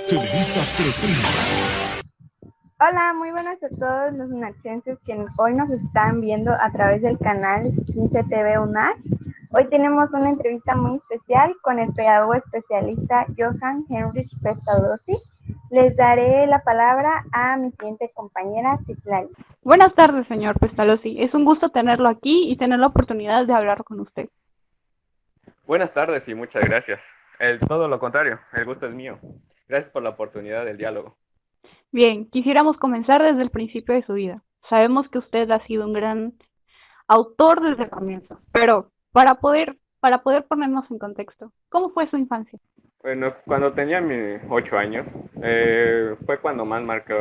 Televisa presenta. Hola, muy buenas a todos los nacientes que hoy nos están viendo a través del canal 15 TV UNAC. Hoy tenemos una entrevista muy especial con el pedagogo especialista Johan Heinrich Pestalozzi. Les daré la palabra a mi siguiente compañera, Citlali. Buenas tardes, señor Pestalozzi. Es un gusto tenerlo aquí y tener la oportunidad de hablar con usted. Buenas tardes y muchas gracias. Todo lo contrario, el gusto es mío. Gracias por la oportunidad del diálogo. Bien, quisiéramos comenzar desde el principio de su vida. Sabemos que usted ha sido un gran autor desde el comienzo, pero para poder ponernos en contexto, ¿cómo fue su infancia? Bueno, cuando tenía mis 8 años, fue cuando más marcó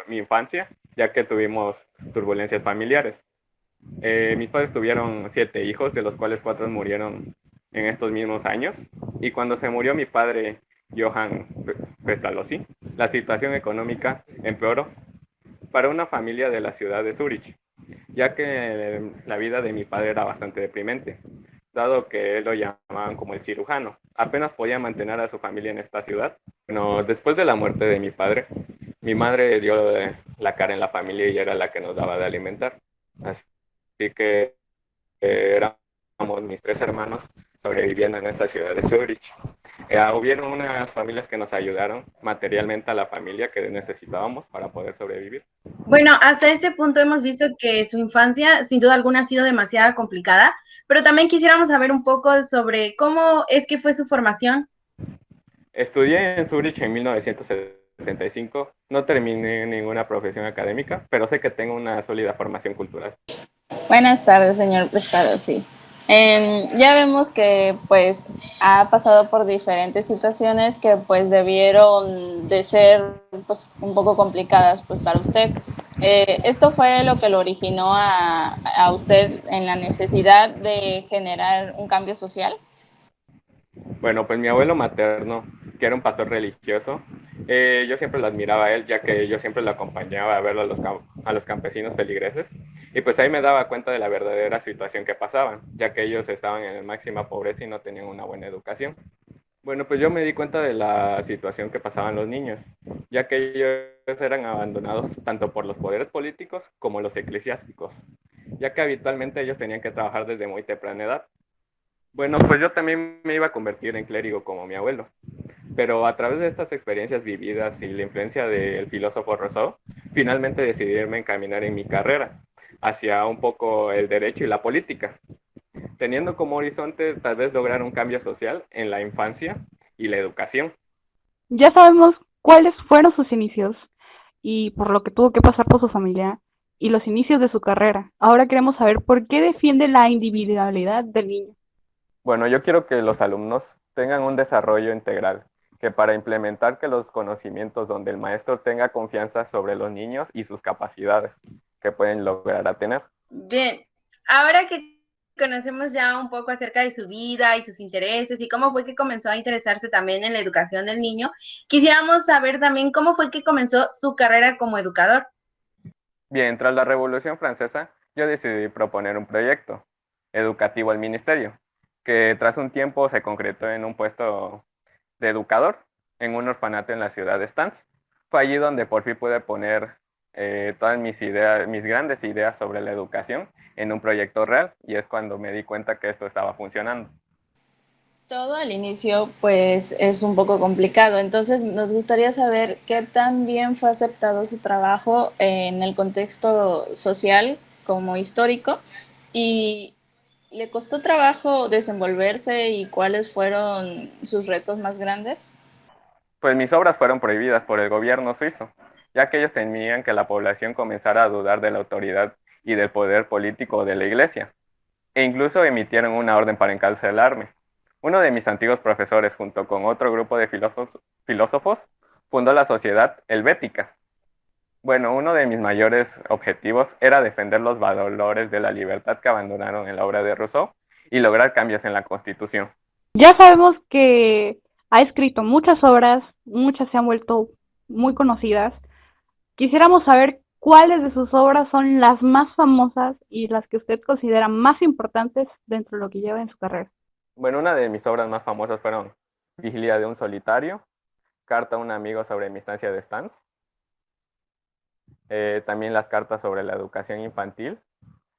mi infancia, ya que tuvimos turbulencias familiares. Mis padres tuvieron 7 hijos, de los cuales 4 murieron en estos mismos años. Y cuando se murió mi padre, Johan Pestalozzi, la situación económica empeoró para una familia de la ciudad de Zúrich, ya que la vida de mi padre era bastante deprimente, dado que él lo llamaban como el cirujano. Apenas podía mantener a su familia en esta ciudad. Bueno, después de la muerte de mi padre, mi madre dio la cara en la familia y era la que nos daba de alimentar. Así que éramos mis 3 hermanos sobreviviendo en esta ciudad de Zurich. Hubieron unas familias que nos ayudaron materialmente a la familia que necesitábamos para poder sobrevivir. Bueno, hasta este punto hemos visto que su infancia sin duda alguna ha sido demasiado complicada, pero también quisiéramos saber un poco sobre cómo es que fue su formación. Estudié en Zurich en 1975, no terminé ninguna profesión académica, pero sé que tengo una sólida formación cultural. Buenas tardes, señor Pescado, sí. Ya vemos que pues ha pasado por diferentes situaciones que pues debieron de ser pues un poco complicadas pues para usted. Esto fue lo que lo originó a usted en la necesidad de generar un cambio social. Bueno, pues mi abuelo materno, que era un pastor religioso, yo siempre lo admiraba a él, ya que yo siempre lo acompañaba a verlo a los campesinos feligreses, y pues ahí me daba cuenta de la verdadera situación que pasaban, ya que ellos estaban en máxima pobreza y no tenían una buena educación. Bueno, pues yo me di cuenta de la situación que pasaban los niños, ya que ellos eran abandonados tanto por los poderes políticos como los eclesiásticos, ya que habitualmente ellos tenían que trabajar desde muy temprana edad. Bueno, pues yo también me iba a convertir en clérigo como mi abuelo, pero a través de estas experiencias vividas y la influencia del filósofo Rousseau, finalmente decidí irme a encaminar en mi carrera hacia un poco el derecho y la política, teniendo como horizonte tal vez lograr un cambio social en la infancia y la educación. Ya sabemos cuáles fueron sus inicios y por lo que tuvo que pasar por su familia y los inicios de su carrera. Ahora queremos saber por qué defiende la individualidad del niño. Bueno, yo quiero que los alumnos tengan un desarrollo integral, que para implementar que los conocimientos donde el maestro tenga confianza sobre los niños y sus capacidades que pueden lograr a tener. Bien, ahora que conocemos ya un poco acerca de su vida y sus intereses y cómo fue que comenzó a interesarse también en la educación del niño, quisiéramos saber también cómo fue que comenzó su carrera como educador. Bien, tras la Revolución Francesa, yo decidí proponer un proyecto educativo al ministerio, que tras un tiempo se concretó en un puesto de educador en un orfanato en la ciudad de Stans. Fue allí donde por fin pude poner todas mis ideas, mis grandes ideas sobre la educación en un proyecto real, y es cuando me di cuenta que esto estaba funcionando. Todo al inicio pues es un poco complicado, entonces nos gustaría saber qué tan bien fue aceptado su trabajo en el contexto social como histórico y le costó trabajo desenvolverse y cuáles fueron sus retos más grandes. Pues mis obras fueron prohibidas por el gobierno suizo, ya que ellos temían que la población comenzara a dudar de la autoridad y del poder político de la iglesia, e incluso emitieron una orden para encarcelarme. Uno de mis antiguos profesores, junto con otro grupo de filósofos, fundó la sociedad helvética. Bueno, uno de mis mayores objetivos era defender los valores de la libertad que abandonaron en la obra de Rousseau y lograr cambios en la Constitución. Ya sabemos que ha escrito muchas obras, muchas se han vuelto muy conocidas. Quisiéramos saber cuáles de sus obras son las más famosas y las que usted considera más importantes dentro de lo que lleva en su carrera. Bueno, una de mis obras más famosas fueron Vigilia de un solitario, Carta a un amigo sobre mi estancia de Stans. También las cartas sobre la educación infantil,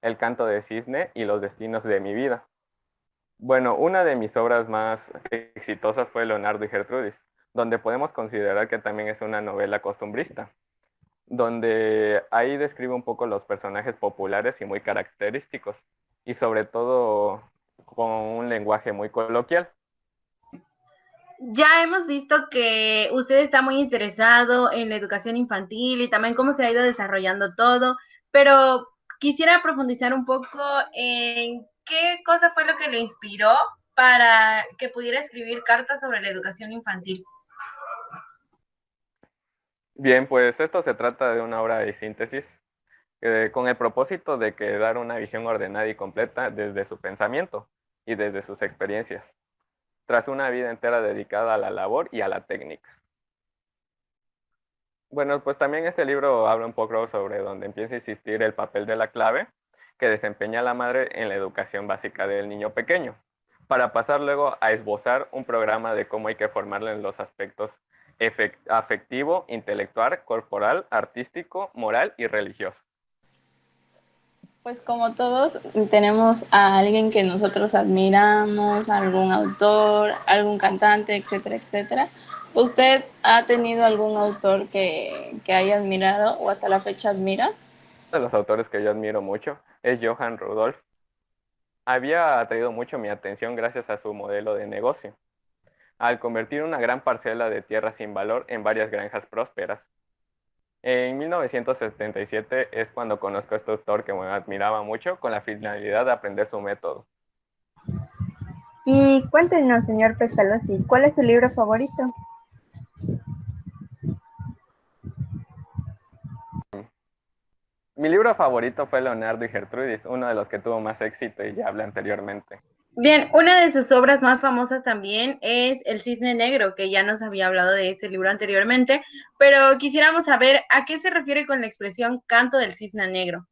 El canto de cisne y Los destinos de mi vida. Bueno, una de mis obras más exitosas fue Leonardo y Gertrudis, donde podemos considerar que también es una novela costumbrista, donde ahí describe un poco los personajes populares y muy característicos, y sobre todo con un lenguaje muy coloquial. Ya hemos visto que usted está muy interesado en la educación infantil y también cómo se ha ido desarrollando todo, pero quisiera profundizar un poco en qué cosa fue lo que le inspiró para que pudiera escribir cartas sobre la educación infantil. Bien, pues esto se trata de una obra de síntesis con el propósito de que dar una visión ordenada y completa desde su pensamiento y desde sus experiencias, tras una vida entera dedicada a la labor y a la técnica. Bueno, pues también este libro habla un poco sobre donde empieza a existir el papel de la clave que desempeña la madre en la educación básica del niño pequeño, para pasar luego a esbozar un programa de cómo hay que formarle en los aspectos afectivo, intelectual, corporal, artístico, moral y religioso. Pues como todos, tenemos a alguien que nosotros admiramos, algún autor, algún cantante, etcétera, etcétera. ¿Usted ha tenido algún autor que haya admirado o hasta la fecha admira? Uno de los autores que yo admiro mucho es Johann Rudolph. Había atraído mucho mi atención gracias a su modelo de negocio, al convertir una gran parcela de tierra sin valor en varias granjas prósperas. En 1977 es cuando conozco a este autor que me admiraba mucho con la finalidad de aprender su método. Y cuéntenos, señor Pestalozzi, ¿cuál es su libro favorito? Mi libro favorito fue Leonardo y Gertrudis, uno de los que tuvo más éxito y ya hablé anteriormente. Bien, una de sus obras más famosas también es El Cisne Negro, que ya nos había hablado de este libro anteriormente, pero quisiéramos saber a qué se refiere con la expresión canto del cisne negro.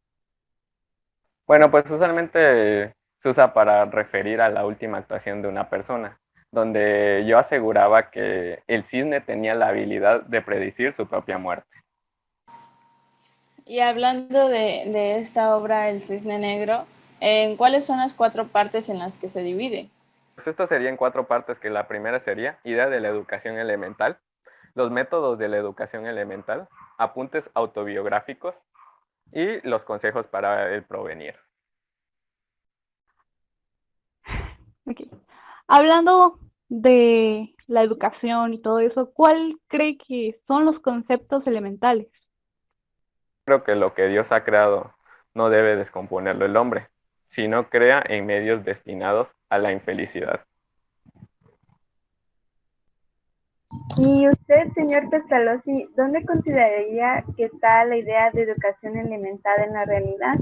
Bueno, pues usualmente se usa para referir a la última actuación de una persona, donde yo aseguraba que el cisne tenía la habilidad de predecir su propia muerte. Y hablando de esta obra, El Cisne Negro, ¿en cuáles son las 4 partes en las que se divide? Pues esto sería en 4 partes, que la primera sería idea de la educación elemental, los métodos de la educación elemental, apuntes autobiográficos y los consejos para el provenir. Okay. Hablando de la educación y todo eso, ¿cuál cree que son los conceptos elementales? Creo que lo que Dios ha creado no debe descomponerlo el hombre, sino crea en medios destinados a la infelicidad. Y usted, señor Pestalozzi, ¿dónde consideraría que está la idea de educación elemental en la realidad?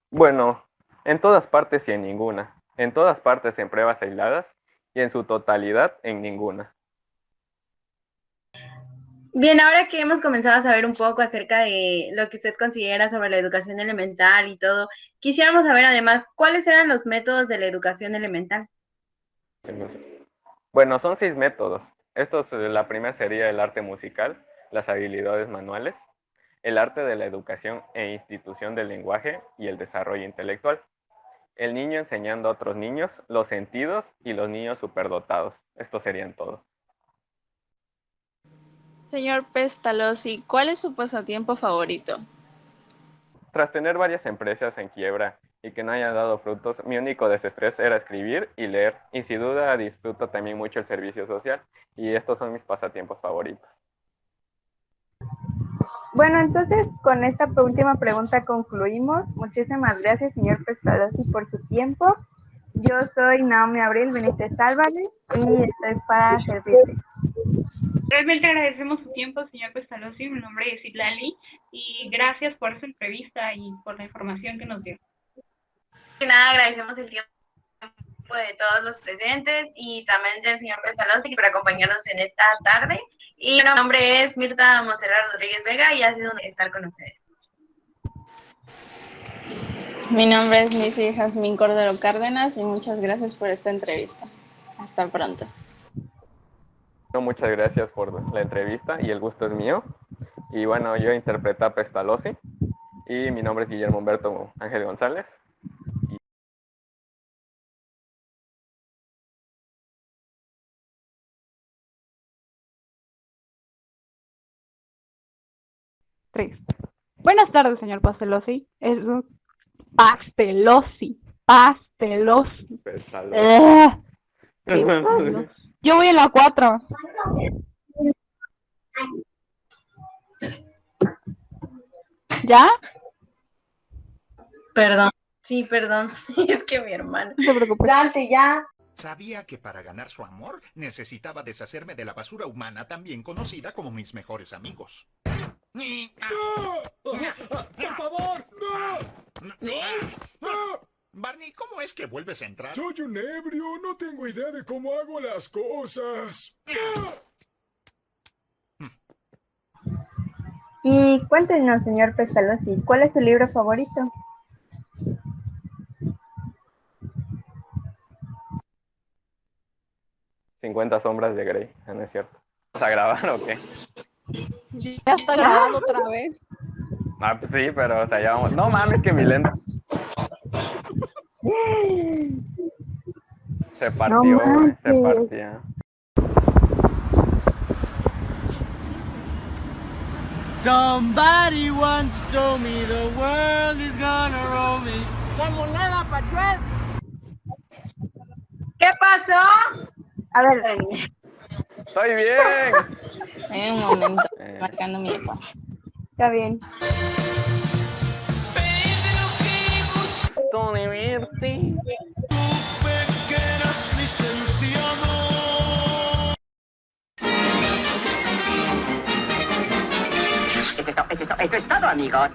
Bueno, en todas partes y en ninguna. En todas partes en pruebas aisladas y en su totalidad en ninguna. Bien, ahora que hemos comenzado a saber un poco acerca de lo que usted considera sobre la educación elemental y todo, quisiéramos saber además cuáles eran los métodos de la educación elemental. Bueno, son 6 métodos. La primera sería el arte musical, las habilidades manuales, el arte de la educación e institución del lenguaje y el desarrollo intelectual. El niño enseñando a otros niños, los sentidos y los niños superdotados. Estos serían todos. Señor Pestalozzi, ¿cuál es su pasatiempo favorito? Tras tener varias empresas en quiebra y que no hayan dado frutos, mi único desestrés era escribir y leer. Y sin duda disfruto también mucho el servicio social. Y estos son mis pasatiempos favoritos. Bueno, entonces con esta última pregunta concluimos. Muchísimas gracias, señor Pestalozzi, por su tiempo. Yo soy Naomi Abril Benítez Álvarez y estoy para servirle. Realmente agradecemos su tiempo, señor Pestalozzi. Mi nombre es Itlali y gracias por esta entrevista y por la información que nos dio. Nada, agradecemos el tiempo de todos los presentes y también del señor Pestalozzi por acompañarnos en esta tarde. Y mi nombre es Mirta Monserrat Rodríguez Vega y ha sido un honor estar con ustedes. Mi nombre es Missy Jazmín Cordero Cárdenas y muchas gracias por esta entrevista. Hasta pronto. No, muchas gracias por la entrevista y el gusto es mío. Y bueno, yo interpreté a Pestalozzi y mi nombre es Guillermo Humberto Ángel González. Tres. Buenas tardes, señor Pastelozzi. Es Pastelozzi. Pastelozzi. Pestalozzi. Yo voy en la 4. ¿Ya? Perdón. Sí, perdón. Es que mi hermana. No te preocupes. Dante, ya. Sabía que para ganar su amor necesitaba deshacerme de la basura humana, también conocida como mis mejores amigos. ¡Por favor! ¡No! Barney, ¿cómo es que vuelves a entrar? Soy un ebrio, no tengo idea de cómo hago las cosas. Y cuéntenos, señor Pestalozzi, ¿cuál es su libro favorito? «50 sombras de Grey», ¿no es cierto? ¿Vas a grabar o qué? Ya está grabando otra vez. Ah, pues sí, pero o sea, ya vamos. No mames, que mi lente se partió, güey, se partió. Somebody once told me the world is gonna roll me. ¡La moneda, Pachuel! ¿Qué pasó? A ver, ¡Estoy bien! En un momento, marcando mi epa. está bien. Tony Virti. Eso es todo, amigos.